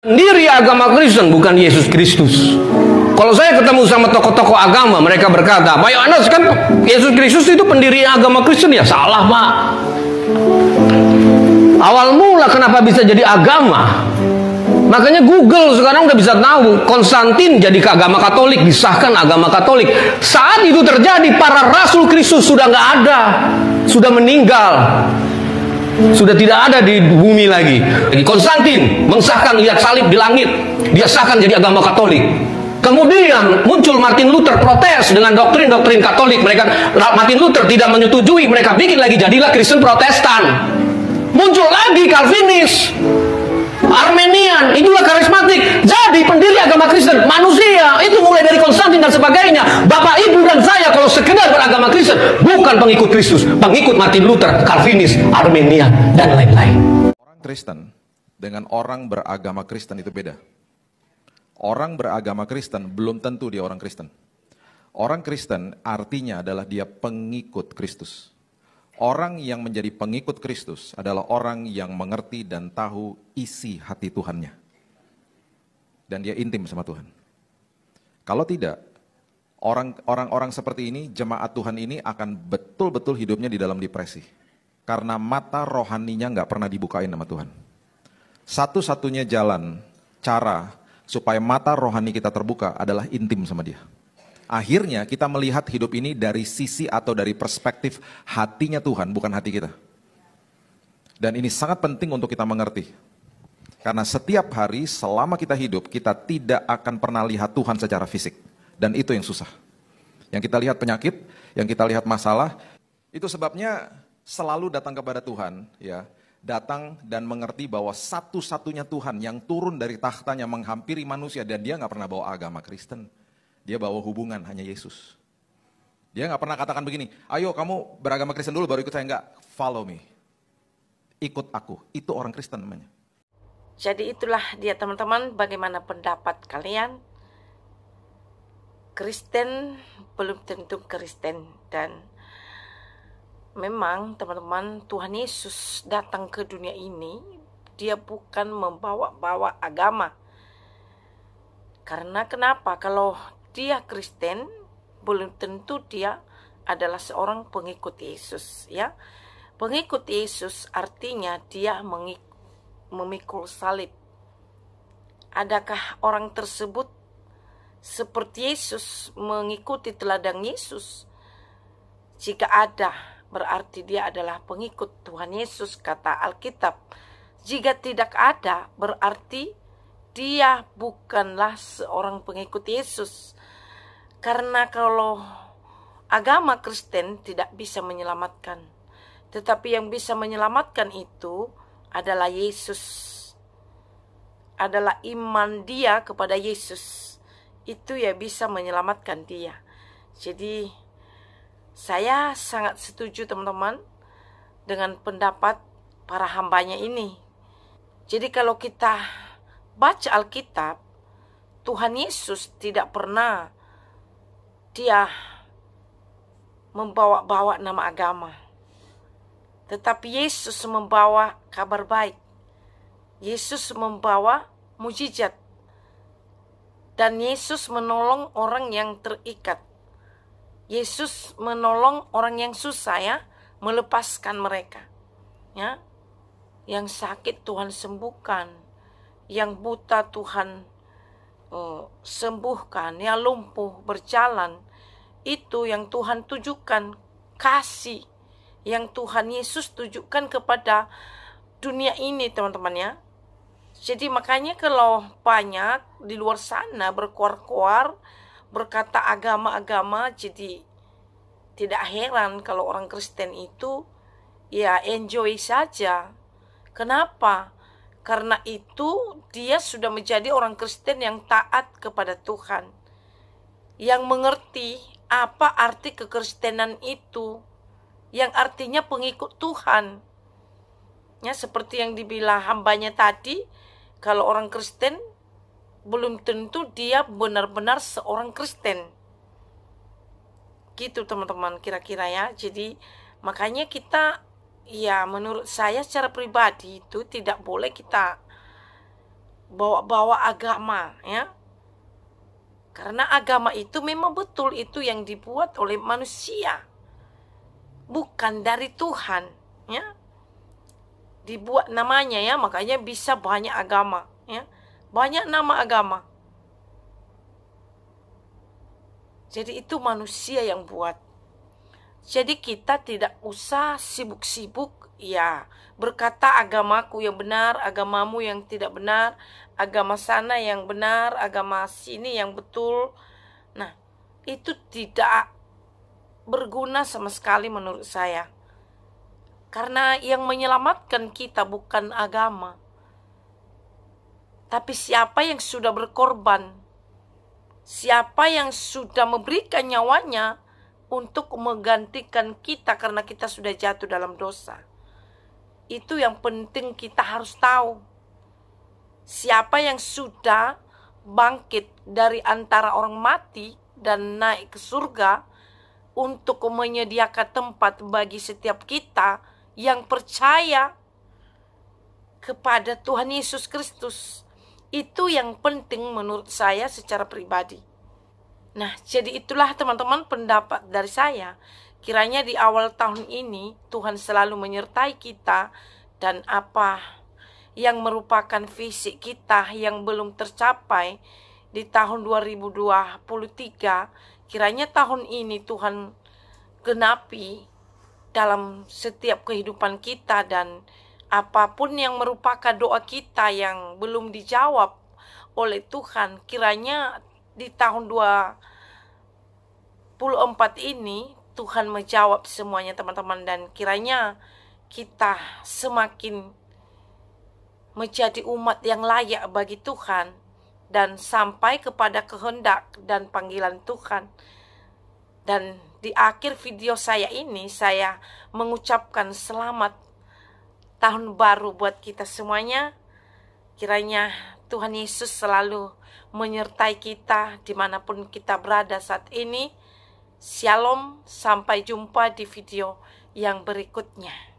Sendiri agama Kristen, bukan Yesus Kristus. Kalau saya ketemu sama tokoh-tokoh agama, mereka berkata, Pak Yohanes, kan Yesus Kristus itu pendiri agama Kristen. Ya salah, Pak. Awal mula kenapa bisa jadi agama? Makanya Google sekarang udah bisa tahu, Konstantin jadi ke agama Katolik, disahkan agama Katolik. Saat itu terjadi, para rasul Kristus sudah nggak ada, sudah meninggal, sudah tidak ada di bumi lagi. Konstantin mensahkan, lihat salib di langit, dia sahkan jadi agama Katolik. Kemudian muncul Martin Luther, protes dengan doktrin-doktrin Katolik. Martin Luther tidak menyetujui, mereka bikin lagi, jadilah Kristen Protestan. Muncul lagi Calvinis, Armenian, itulah karismatik. Jadi pendiri agama Kristen manusia, itu mulai dari Konstantin dan sebagainya. Bapak ibu dan saya kalau sekedar beragama Kristen, bukan pengikut Kristus, pengikut Martin Luther, Calvinis, Armenian, dan lain-lain. Orang Kristen dengan orang beragama Kristen itu beda. Orang beragama Kristen belum tentu dia orang Kristen. Orang Kristen artinya adalah dia pengikut Kristus. Orang yang menjadi pengikut Kristus adalah orang yang mengerti dan tahu isi hati Tuhannya. Dan dia intim sama Tuhan. Kalau tidak, orang-orang seperti ini, jemaat Tuhan ini akan betul-betul hidupnya di dalam depresi. Karena mata rohaninya nggak pernah dibukain sama Tuhan. Satu-satunya jalan, cara supaya mata rohani kita terbuka adalah intim sama dia. Akhirnya kita melihat hidup ini dari sisi atau dari perspektif hatinya Tuhan, bukan hati kita. Dan ini sangat penting untuk kita mengerti. Karena setiap hari selama kita hidup, kita tidak akan pernah lihat Tuhan secara fisik. Dan itu yang susah. Yang kita lihat penyakit, yang kita lihat masalah, itu sebabnya selalu datang kepada Tuhan, ya. Datang dan mengerti bahwa satu-satunya Tuhan yang turun dari tahtanya menghampiri manusia, dan dia nggak pernah bawa agama Kristen. Dia bawa hubungan, hanya Yesus. Dia nggak pernah katakan begini, ayo kamu beragama Kristen dulu baru ikut saya. Enggak, follow me. Ikut aku, itu orang Kristen namanya. Jadi itulah dia teman-teman, bagaimana pendapat kalian? Kristen belum tentu Kristen. Dan memang teman-teman, Tuhan Yesus datang ke dunia ini, dia bukan membawa-bawa agama. Karena kenapa? Kalau dia Kristen, belum tentu dia adalah seorang pengikut Yesus, ya. Pengikut Yesus artinya dia memikul salib. Adakah orang tersebut seperti Yesus, mengikuti teladan Yesus? Jika ada, berarti dia adalah pengikut Tuhan Yesus, kata Alkitab. Jika tidak ada, berarti dia bukanlah seorang pengikut Yesus. Karena kalau agama Kristen tidak bisa menyelamatkan. Tetapi yang bisa menyelamatkan itu adalah Yesus. Adalah iman dia kepada Yesus. Itu ya bisa menyelamatkan dia. Jadi saya sangat setuju teman-teman dengan pendapat para hambanya ini. Jadi kalau kita baca Alkitab, Tuhan Yesus tidak pernah dia membawa-bawa nama agama. Tetapi Yesus membawa kabar baik. Yesus membawa mujizat. Dan Yesus menolong orang yang terikat. Yesus menolong orang yang susah, ya, melepaskan mereka. Ya. Yang sakit Tuhan sembuhkan. Yang buta Tuhan sembuhkan, yang lumpuh berjalan. Itu yang Tuhan tujukan, kasih yang Tuhan Yesus tujukan kepada dunia ini teman-teman, ya. Jadi makanya kalau banyak di luar sana berkuar-kuar berkata agama-agama, jadi tidak heran kalau orang Kristen itu ya enjoy saja. Kenapa? Karena itu dia sudah menjadi orang Kristen yang taat kepada Tuhan. Yang mengerti apa arti kekristenan itu. Yang artinya pengikut Tuhan. Ya, seperti yang dibilang hambanya tadi. Kalau orang Kristen belum tentu dia benar-benar seorang Kristen. Gitu teman-teman kira-kira, ya. Jadi makanya kita, ya menurut saya secara pribadi itu tidak boleh kita bawa-bawa agama, ya. Karena agama itu memang betul itu yang dibuat oleh manusia, bukan dari Tuhan, ya. Dibuat namanya, ya, makanya bisa banyak agama, ya. Banyak nama agama. Jadi itu manusia yang buat. Jadi kita tidak usah sibuk-sibuk, ya, berkata agamaku yang benar, agamamu yang tidak benar, agama sana yang benar, agama sini yang betul. Nah, itu tidak berguna sama sekali menurut saya. Karena yang menyelamatkan kita bukan agama, tapi siapa yang sudah berkorban, siapa yang sudah memberikan nyawanya untuk menggantikan kita karena kita sudah jatuh dalam dosa. Itu yang penting kita harus tahu. Siapa yang sudah bangkit dari antara orang mati dan naik ke surga untuk menyediakan tempat bagi setiap kita yang percaya kepada Tuhan Yesus Kristus. Itu yang penting menurut saya secara pribadi. Nah, jadi itulah teman-teman pendapat dari saya. Kiranya di awal tahun ini Tuhan selalu menyertai kita, dan apa yang merupakan visi kita yang belum tercapai di tahun 2023, kiranya tahun ini Tuhan genapi dalam setiap kehidupan kita, dan apapun yang merupakan doa kita yang belum dijawab oleh Tuhan, kiranya di tahun 2024 ini Tuhan menjawab semuanya teman-teman, dan kiranya kita semakin menjadi umat yang layak bagi Tuhan dan sampai kepada kehendak dan panggilan Tuhan. Dan di akhir video saya ini saya mengucapkan selamat tahun baru buat kita semuanya. Kiranya Tuhan Yesus selalu menyertai kita dimanapun kita berada saat ini. Shalom, sampai jumpa di video yang berikutnya.